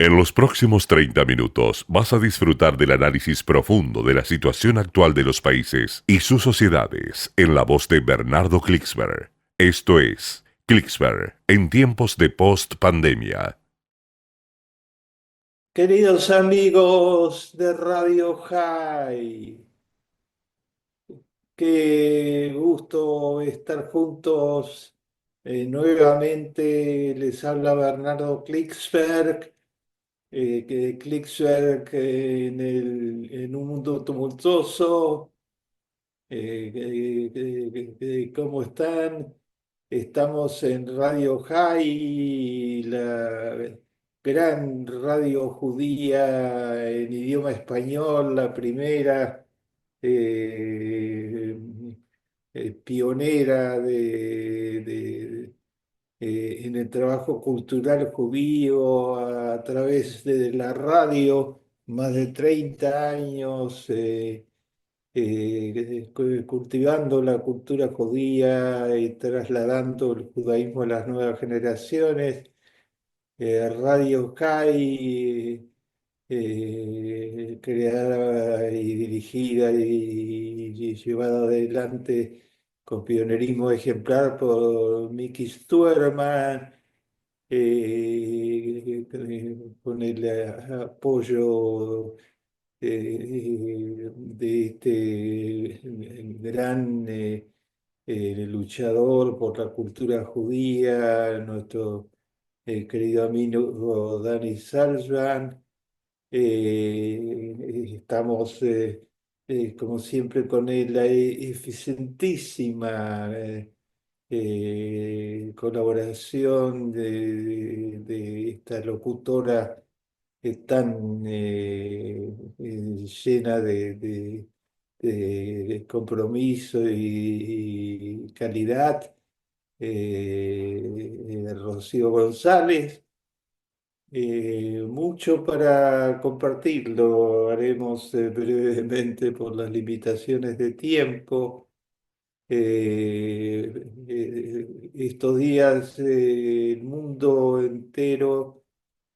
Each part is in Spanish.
En los próximos 30 minutos vas a disfrutar del análisis profundo de la situación actual de los países y sus sociedades en la voz de Bernardo Klicksberg. Esto es Klicksberg en tiempos de post-pandemia. Queridos amigos de Radio High, qué gusto estar juntos. Nuevamente les habla Bernardo Klicksberg, que Klicksberg en un mundo tumultuoso. ¿Cómo están? Estamos en Radio High, la gran radio judía en idioma español, la primera eh, pionera en el trabajo cultural judío a través de la radio, más de 30 años. Cultivando la cultura judía y trasladando el judaísmo a las nuevas generaciones. Radio High, creada y dirigida y llevada adelante con pionerismo ejemplar por Mickey Stuerman, con el apoyo de este gran luchador por la cultura judía, nuestro querido amigo Dani Salzman. Estamos, como siempre, con la eficientísima colaboración de esta locutora tan llena compromiso y calidad, Rocío González. Mucho para compartirlo, haremos brevemente por las limitaciones de tiempo. Estos días el mundo entero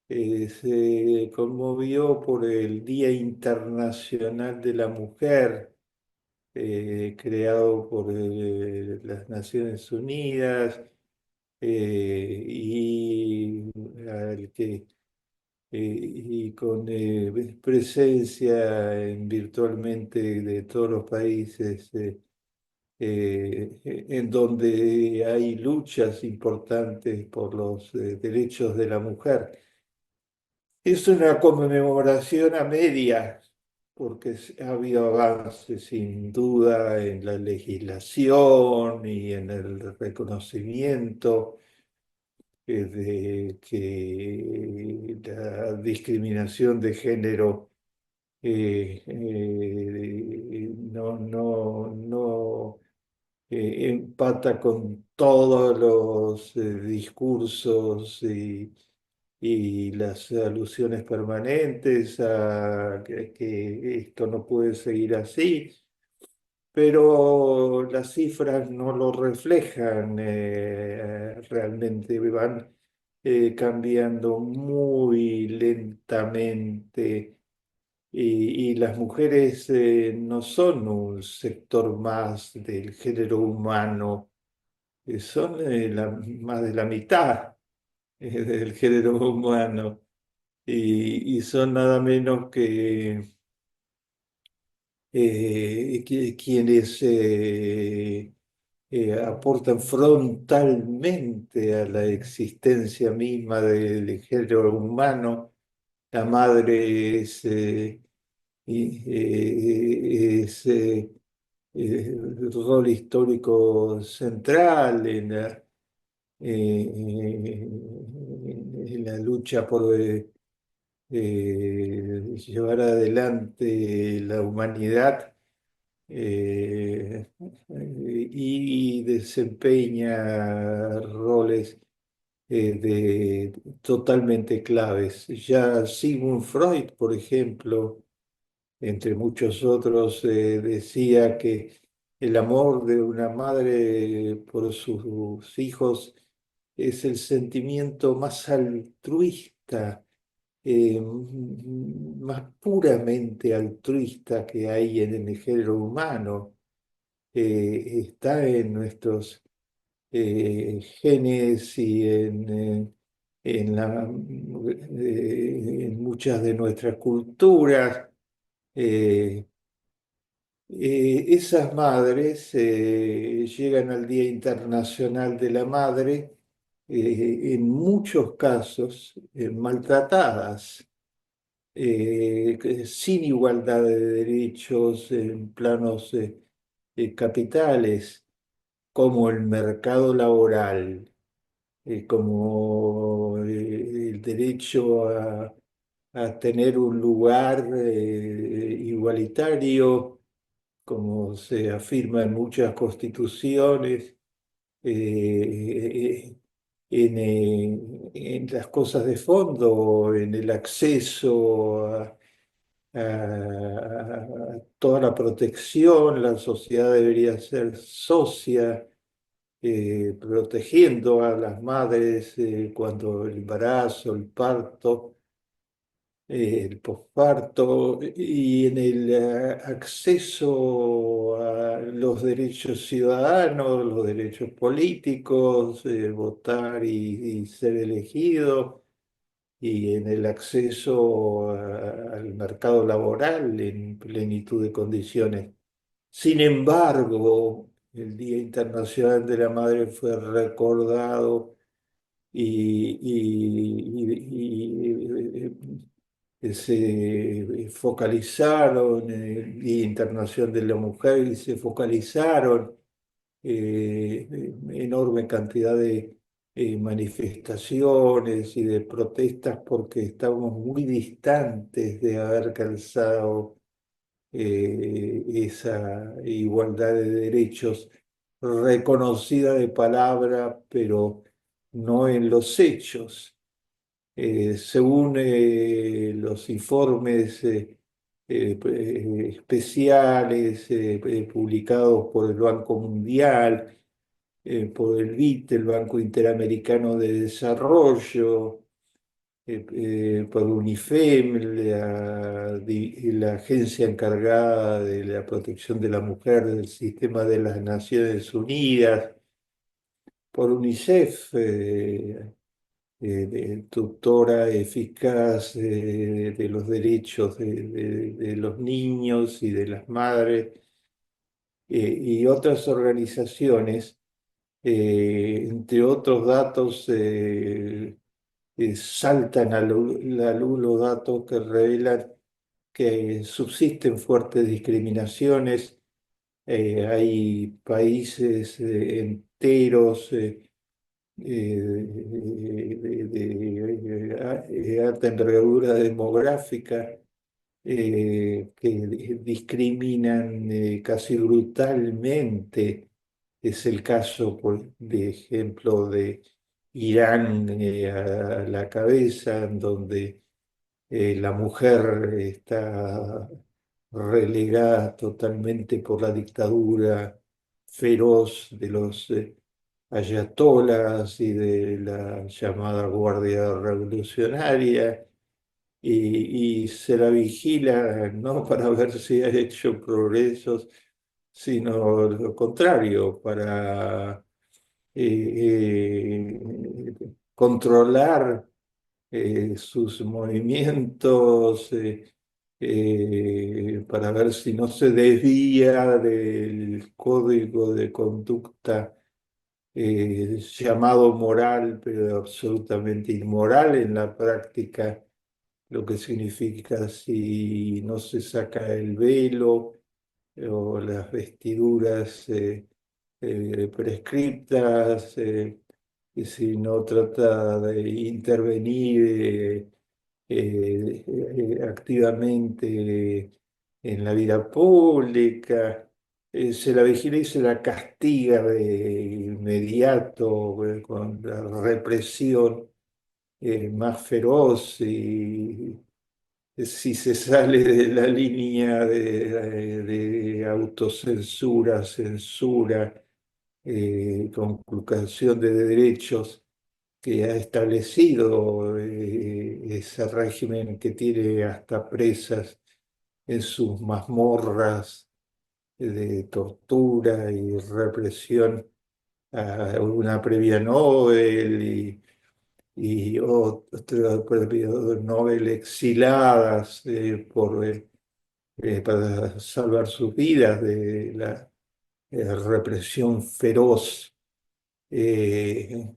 se conmovió por el Día Internacional de la Mujer, creado por las Naciones Unidas, y al que y con presencia virtualmente de todos los países, en donde hay luchas importantes por los derechos de la mujer. Es una conmemoración a medias, porque ha habido avances sin duda en la legislación y en el reconocimiento de que la discriminación de género no empata con todos los discursos y las alusiones permanentes a que esto no puede seguir así, pero las cifras no lo reflejan realmente, van cambiando muy lentamente y las mujeres no son un sector más del género humano, son más de la mitad del género humano y son nada menos que quienes aportan frontalmente a la existencia misma del género humano. La madre es rol histórico central en la lucha por llevar adelante la humanidad, y desempeña roles totalmente claves. Ya Sigmund Freud, por ejemplo, entre muchos otros, decía que el amor de una madre por sus hijos es el sentimiento más altruista más puramente altruista que hay en el género humano. Está en nuestros genes y en muchas de nuestras culturas. Eh, Esas madres llegan al Día Internacional de la Madre, en muchos casos maltratadas, sin igualdad de derechos en planos capitales, como el mercado laboral, como el derecho a tener un lugar igualitario, como se afirma en muchas constituciones, en las cosas de fondo, en el acceso a toda la protección. La sociedad debería ser socia, protegiendo a las madres cuando el embarazo, el parto, el posparto, y en el acceso a los derechos ciudadanos, los derechos políticos, votar y ser elegido, y en el acceso al mercado laboral en plenitud de condiciones. Sin embargo, el Día Internacional de la Madre fue recordado y se focalizaron en el Día Internacional de la Mujer, y se focalizaron enorme cantidad de manifestaciones y de protestas, porque estábamos muy distantes de haber calzado esa igualdad de derechos reconocida de palabra, pero no en los hechos. Según los informes especiales publicados por el Banco Mundial, por el BID, el Banco Interamericano de Desarrollo, por UNIFEM, la agencia encargada de la protección de la mujer del sistema de las Naciones Unidas, por UNICEF, tutora eficaz de los derechos de los niños y de las madres, y otras organizaciones, entre otros datos. Saltan la luz los datos que revelan que subsisten fuertes discriminaciones. Hay países enteros de alta envergadura demográfica que discriminan casi brutalmente. Es el caso, de ejemplo, de Irán a la cabeza, en donde la mujer está relegada totalmente por la dictadura feroz de los ayatolas y de la llamada Guardia Revolucionaria, y se la vigila no para ver si ha hecho progresos, sino lo contrario, para controlar sus movimientos, para ver si no se desvía del código de conducta llamado moral, pero absolutamente inmoral en la práctica, lo que significa si no se saca el velo o las vestiduras prescriptas, y si no trata de intervenir activamente en la vida pública. Se la vigila y se la castiga de inmediato, con la represión más feroz. Y si se sale de la línea de autocensura, censura, conculcación de derechos, que ha establecido ese régimen que tiene hasta presas en sus mazmorras de tortura y represión a una previa Nobel y otro premio Nobel exiladas para salvar sus vidas de la represión feroz. Eh,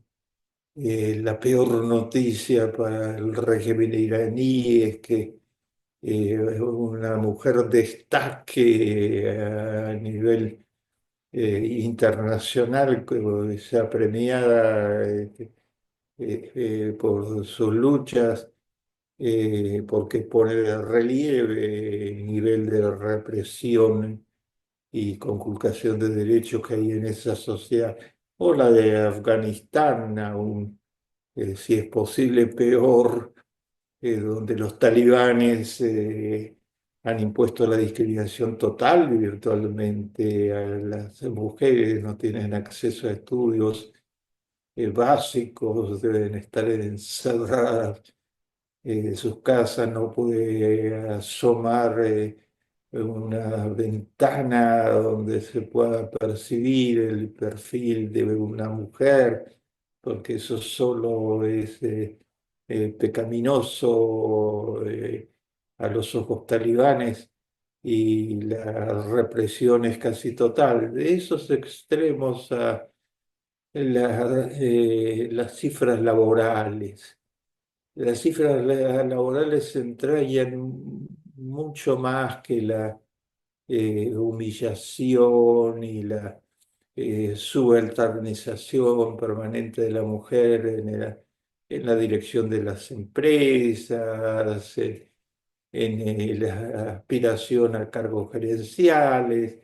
la peor noticia para el régimen iraní es que una mujer destaque a nivel internacional, que sea premiada por sus luchas, porque pone de relieve el nivel de represión y conculcación de derechos que hay en esa sociedad, o la de Afganistán, aún si es posible peor, donde los talibanes han impuesto la discriminación total y virtualmente a las mujeres no tienen acceso a estudios básicos, deben estar encerradas en sus casas, no puede asomar una ventana donde se pueda percibir el perfil de una mujer, porque eso solo es pecaminoso a los ojos talibanes y la represión es casi total. De esos extremos a las cifras laborales. Las cifras laborales entrañan mucho más que la humillación y la subalternización permanente de la mujer en la dirección de las empresas, la aspiración a cargos gerenciales,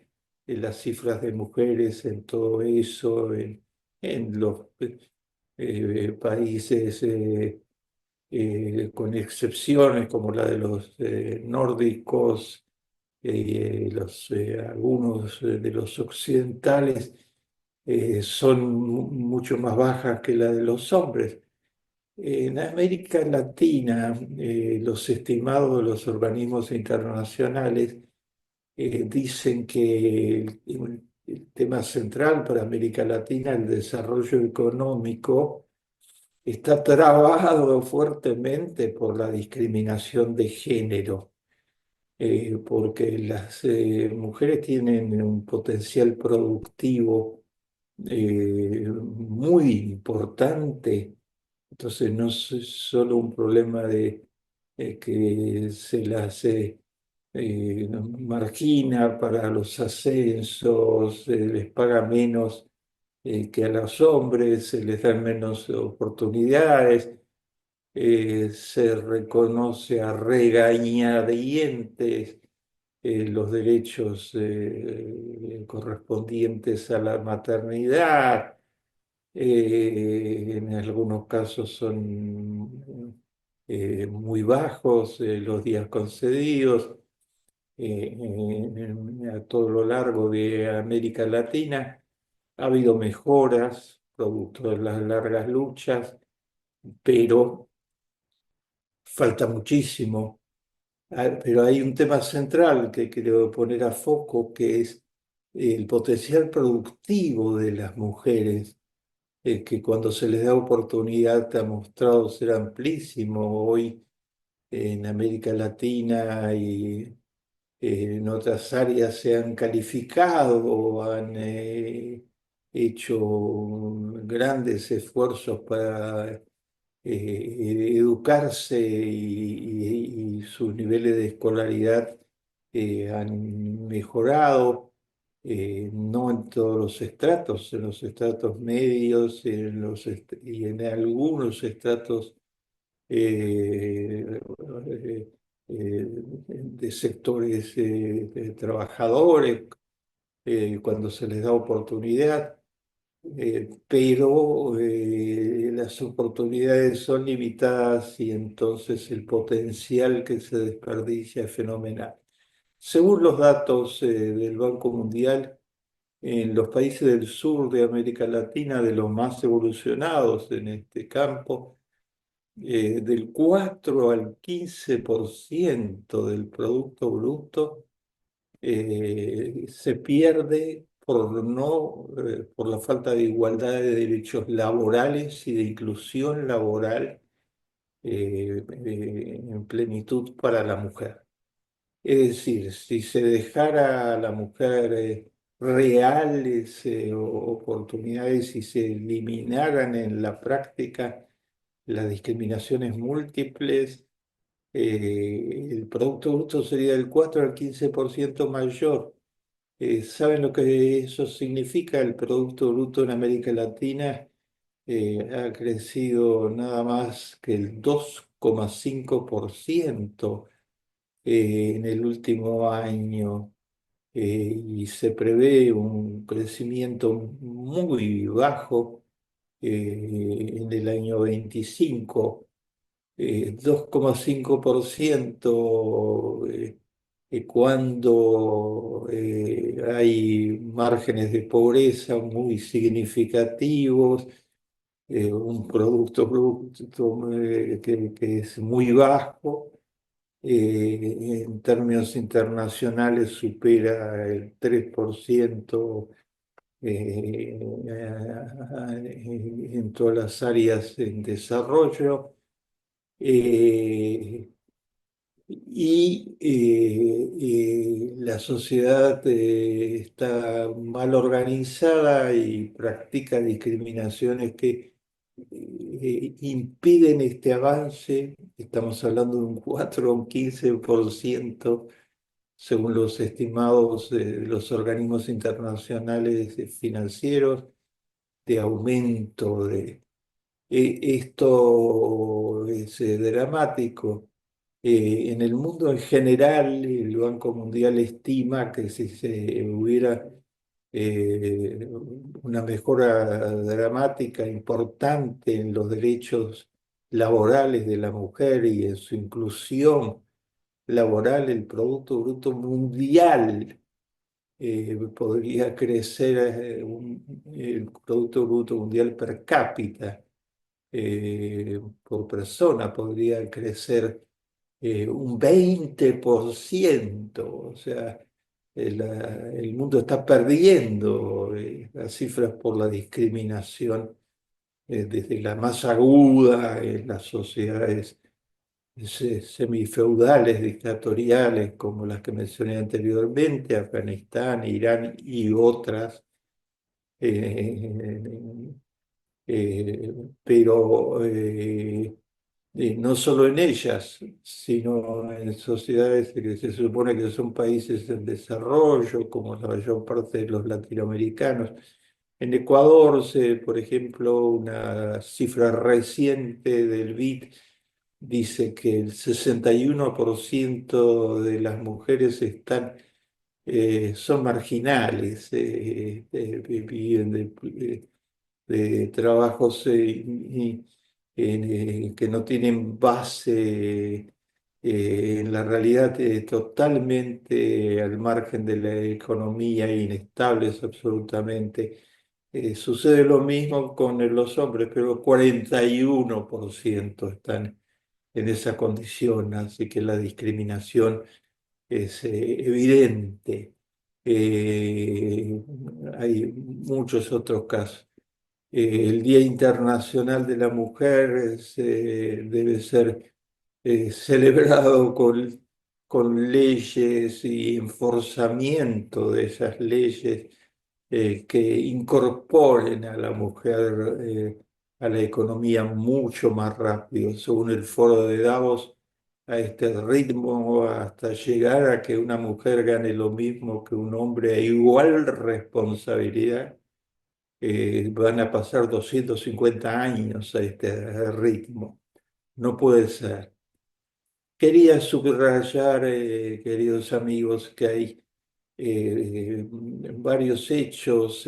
en las cifras de mujeres en todo eso, en los países con excepciones como la de los nórdicos, algunos de los occidentales, son mucho más bajas que la de los hombres. En América Latina, los estimados de los organismos internacionales dicen que el tema central para América Latina, el desarrollo económico, está trabado fuertemente por la discriminación de género, porque las mujeres tienen un potencial productivo muy importante. Entonces no es solo un problema de que se las margina para los ascensos, se les paga menos que a los hombres, se les dan menos oportunidades, se reconoce a regañadientes los derechos correspondientes a la maternidad. En algunos casos son muy bajos los días concedidos. A todo lo largo de América Latina ha habido mejoras producto de las largas luchas, pero falta muchísimo. Pero hay un tema central que quiero poner a foco, que es el potencial productivo de las mujeres, que cuando se les da oportunidad ha mostrado ser amplísimo. Hoy en América Latina y en otras áreas se han calificado, han hecho grandes esfuerzos para educarse y sus niveles de escolaridad han mejorado, no en todos los estratos, en los estratos medios y en algunos estratos eh, eh, de sectores de trabajadores, cuando se les da oportunidad, pero las oportunidades son limitadas y entonces el potencial que se desperdicia es fenomenal. Según los datos del Banco Mundial, en los países del sur de América Latina, de los más evolucionados en este campo, del 4 al 15% del Producto Bruto se pierde por la falta de igualdad de derechos laborales y de inclusión laboral en plenitud para la mujer. Es decir, si se dejara a la mujer reales oportunidades y se eliminaran en la práctica las discriminaciones múltiples, el Producto Bruto sería del 4 al 15% mayor. ¿Saben lo que eso significa? El Producto Bruto en América Latina ha crecido nada más que el 2,5% en el último año, y se prevé un crecimiento muy bajo en el año 25, 2,5%, cuando hay márgenes de pobreza muy significativos, un producto bruto que es muy bajo. En términos internacionales supera el 3% en todas las áreas en desarrollo. eh, la sociedad está mal organizada y practica discriminaciones que impiden este avance. Estamos hablando de un 4 o un 15% según los estimados de los organismos internacionales financieros, de aumento de... Esto es dramático. En el mundo en general, el Banco Mundial estima que si se hubiera una mejora dramática, importante en los derechos laborales de la mujer y en su inclusión laboral, el Producto Bruto Mundial podría crecer, el Producto Bruto Mundial per cápita por persona podría crecer un 20%. O sea, el mundo está perdiendo las cifras por la discriminación, desde la más aguda en las sociedades semifeudales, dictatoriales, como las que mencioné anteriormente, Afganistán, Irán y otras. eh, pero no solo en ellas, sino en sociedades que se supone que son países en desarrollo, como la mayor parte de los latinoamericanos. En Ecuador, por ejemplo, una cifra reciente del BID dice que el 61% de las mujeres son marginales, viven de trabajos que no tienen base en la realidad, totalmente al margen de la economía, inestables absolutamente. Sucede lo mismo con los hombres, pero 41% están en esa condición, así que la discriminación es evidente. Eh, Hay muchos otros casos. El Día Internacional de la Mujer debe ser celebrado con leyes y enforzamiento de esas leyes que incorporen a la mujer a la economía mucho más rápido. Según el Foro de Davos, a este ritmo, hasta llegar a que una mujer gane lo mismo que un hombre a igual responsabilidad, van a pasar 250 años a este ritmo. No puede ser. Quería subrayar, queridos amigos, que hay varios hechos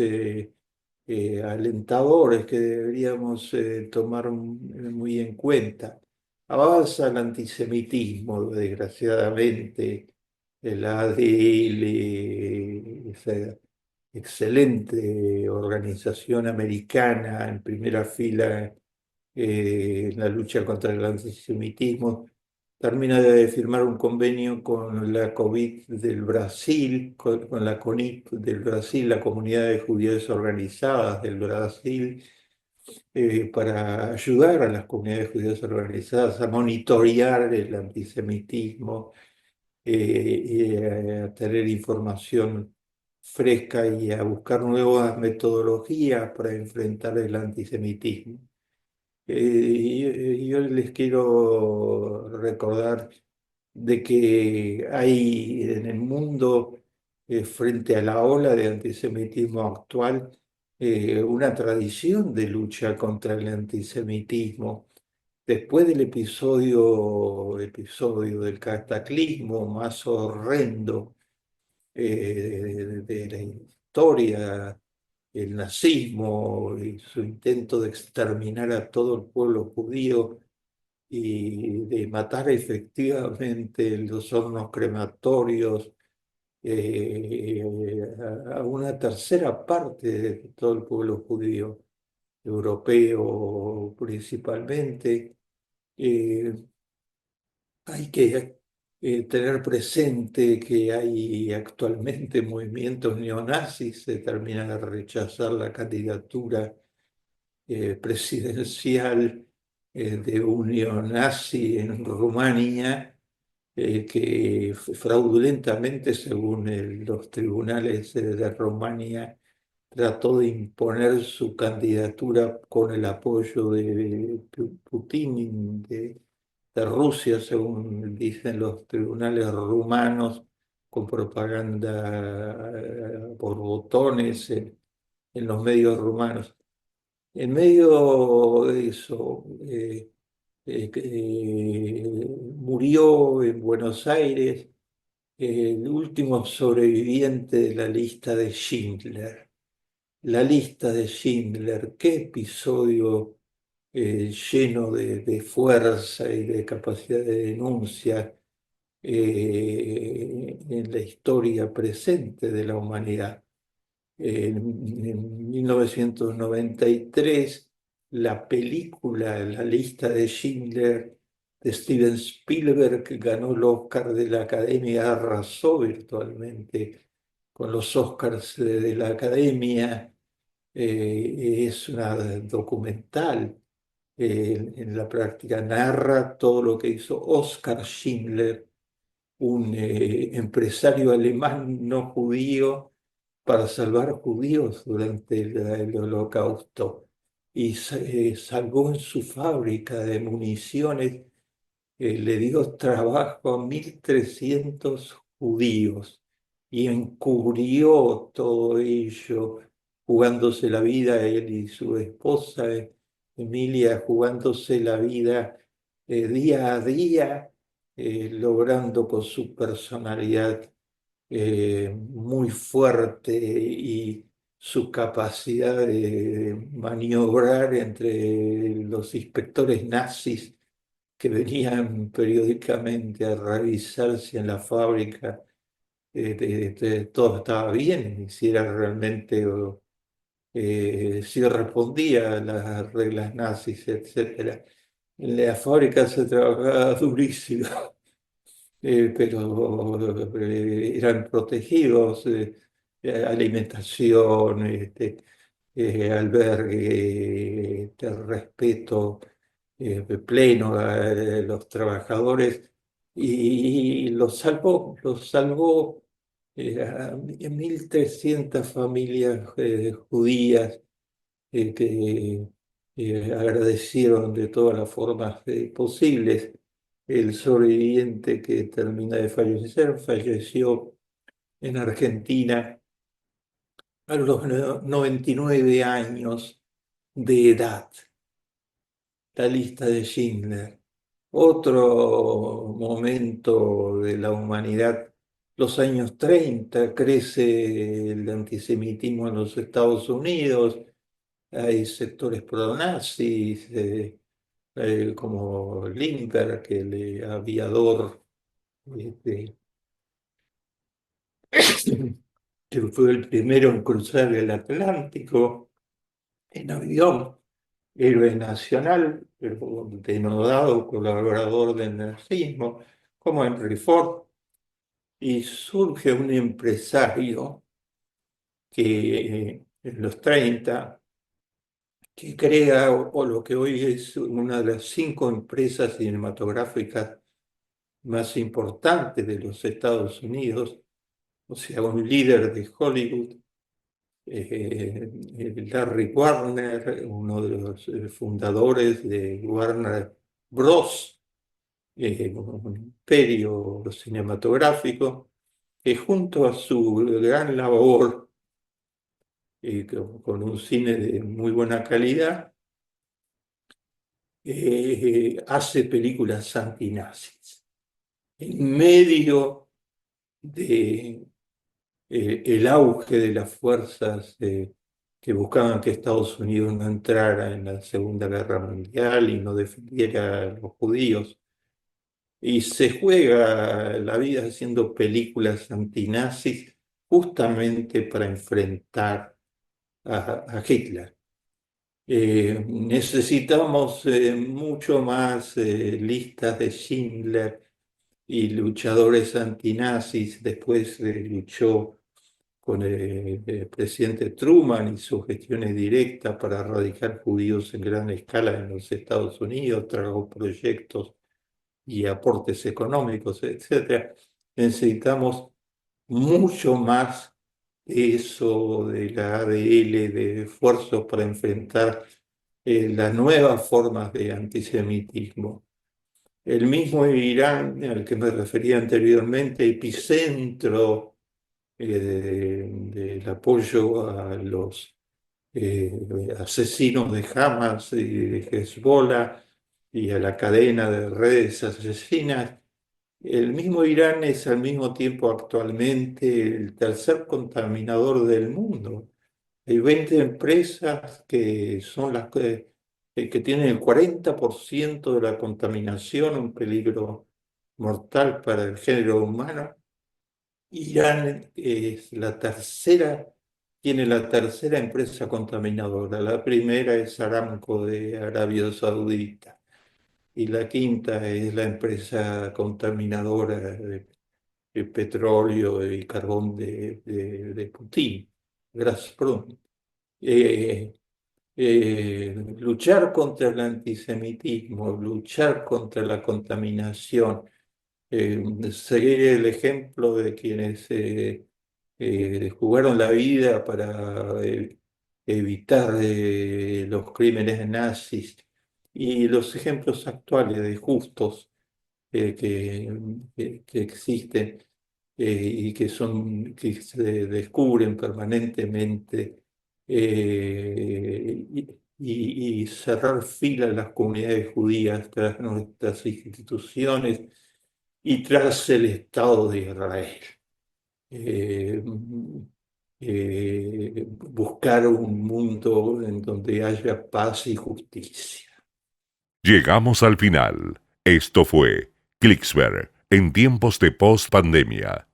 alentadores que deberíamos tomar muy en cuenta. Avanza el antisemitismo, desgraciadamente, el ADL, excelente organización americana en primera fila en la lucha contra el antisemitismo, termina de firmar un convenio con la COVID del Brasil, con la CONIP del Brasil, la Comunidad de Judíos Organizadas del Brasil, para ayudar a las comunidades judías organizadas a monitorear el antisemitismo y a tener información fresca y a buscar nuevas metodologías para enfrentar el antisemitismo. Yo les quiero recordar de que hay en el mundo, frente a la ola de antisemitismo actual, una tradición de lucha contra el antisemitismo. Después del episodio del cataclismo más horrendo de la historia, el nazismo y su intento de exterminar a todo el pueblo judío y de matar efectivamente en los hornos crematorios a una tercera parte de todo el pueblo judío, europeo principalmente. Eh, Hay que tener presente que hay actualmente movimientos neonazis que terminan de rechazar la candidatura presidencial de un neonazi en Rumania, que fraudulentamente, según los tribunales de Rumania, trató de imponer su candidatura con el apoyo de Putin, de Rusia, según dicen los tribunales rumanos, con propaganda por botones en los medios rumanos. En medio de eso, murió en Buenos Aires el último sobreviviente de la lista de Schindler. La lista de Schindler, qué episodio lleno de fuerza y de capacidad de denuncia en la historia presente de la humanidad. En 1993, la película La lista de Schindler de Steven Spielberg, que ganó el Oscar de la Academia, arrasó virtualmente con los Oscars de la Academia. Es una documental, en la práctica narra todo lo que hizo Oskar Schindler, un empresario alemán no judío, para salvar judíos durante el Holocausto, y salvó en su fábrica de municiones, le dio trabajo a 1.300 judíos y encubrió todo ello, jugándose la vida él y su esposa Emilia, jugándose la vida día a día, logrando con su personalidad muy fuerte y su capacidad de maniobrar entre los inspectores nazis que venían periódicamente a revisar si en la fábrica todo estaba bien, y si era realmente, si respondía a las reglas nazis, etcétera. En la fábrica se trabajaba durísimo, pero eran protegidos, alimentación, albergue, respeto pleno a los trabajadores, y los salvó a 1.300 familias judías que agradecieron de todas las formas posibles. El sobreviviente que termina de fallecer falleció en Argentina a los 99 años de edad. La lista de Schindler. Otro momento de la humanidad, los años 30, crece el antisemitismo en los Estados Unidos, hay sectores pronazis, como Lindbergh, el aviador este, que fue el primero en cruzar el Atlántico en avión, héroe nacional, pero denodado colaborador del nazismo, como Henry Ford, y surge un empresario que en los 30 que crea o lo que hoy es una de las 5 empresas cinematográficas más importantes de los Estados Unidos, o sea, un líder de Hollywood, Larry Warner, uno de los fundadores de Warner Bros., un imperio cinematográfico, que junto a su gran labor con un cine de muy buena calidad, hace películas antinazis. En medio de el auge de las fuerzas que buscaban que Estados Unidos no entrara en la Segunda Guerra Mundial y no defendiera a los judíos. Y se juega la vida haciendo películas antinazis justamente para enfrentar a Hitler. Necesitamos mucho más listas de Schindler y luchadores antinazis. Después luchó con el presidente Truman y sus gestiones directas para erradicar judíos en gran escala en los Estados Unidos, trajo proyectos y aportes económicos, etcétera. Necesitamos mucho más de eso, de la ADL, de esfuerzos para enfrentar las nuevas formas de antisemitismo. El mismo Irán, al que me refería anteriormente, epicentro del apoyo a los asesinos de Hamas y de Hezbollah y a la cadena de redes asesinas. El mismo Irán es al mismo tiempo actualmente el tercer contaminador del mundo. Hay 20 empresas que son las que tienen el 40% de la contaminación, un peligro mortal para el género humano. Irán es la tercera, tiene la tercera empresa contaminadora. La primera es Aramco de Arabia Saudita y la quinta es la empresa contaminadora de petróleo y carbón de Putin, Gazprom. Eh, Luchar contra el antisemitismo, luchar contra la contaminación, seguir el ejemplo de quienes jugaron la vida para evitar los crímenes nazis y los ejemplos actuales de justos que existen que se descubren permanentemente y cerrar filas las comunidades judías tras nuestras instituciones y tras el Estado de Israel. Eh, Buscar un mundo en donde haya paz y justicia. Llegamos al final. Esto fue Clicksberg en tiempos de post-pandemia.